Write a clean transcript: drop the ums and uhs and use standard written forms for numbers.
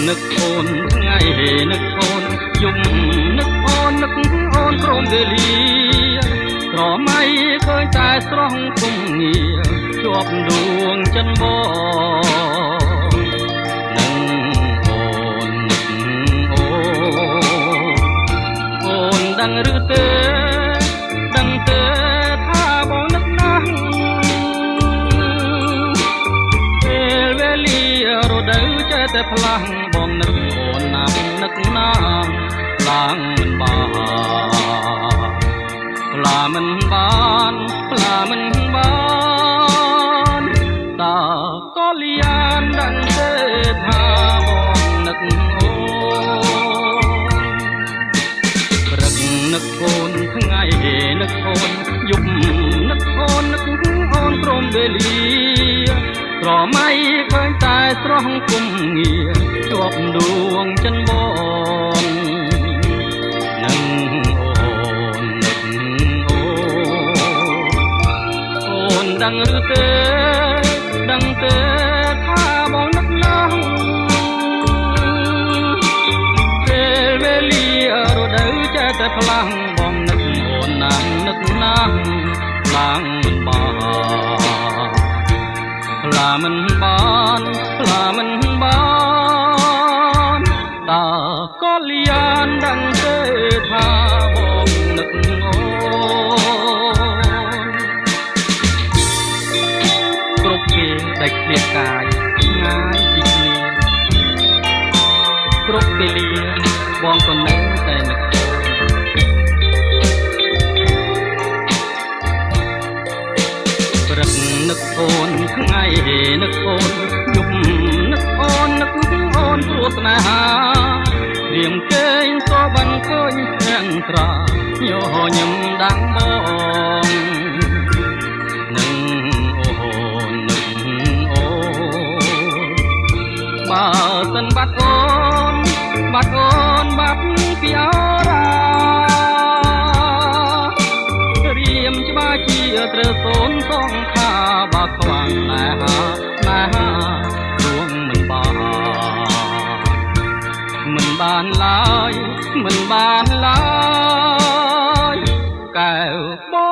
នឹកអូនថ្ងៃនឹកអូនយំនឹកអូនក្រុមវេលាក្រមៃឃើញតែស្រស់គុំងារជាប់ដួងចិនបងនឹងអូននឹកអូនដឹងឬទេដឹងទេថាបងនឹកណាស់ពេលវេលារដូវចេះតែផ្លាំងបងនឹកអូនណាស់នឹកណាស់ខ្លាំងមិនបានផ្លាមិនបានតើក៏លៀនដឹងទេថាបងនឹកអូនព្រឹកនឹកអូនថ្ងៃនឹកអូនយប់នឹកអូនព្រមវេលាក្រមៃឃើញតែស្រស់គុំងារជាប់ដួងចិនបងនឹងអូនដឹងឬទេថាបងនឹកណាស់ពេលវេលារដូវចេះតែផ្លាំងបងនឹកអូនណាស់នឹកណាស់ខ្លាំងមិនបានតើក៏លៀនដឹងទេថាបងនឹកអូនគ្រប់ពេលដាច់ឃ្លាតកាយងាយពីគ្នាគ្រប់ពេលលាបងក៏នៅតែនឹកព្រឹកនឹកអូនថ្ងៃនឹកអូនយប់នឹកអូនព្រោះស្នេហារៀងគេងក៏បានឃើញស្ងាត់ត្រាញញឹមដាំងបងនឹងអូនបើសិនបាត់អូនបាត់ពីអរារៀមច្បាស់ជាត្រូវសូនសងខាបើខ្វាំងណែហារួងមិនបានឡើយកែវបង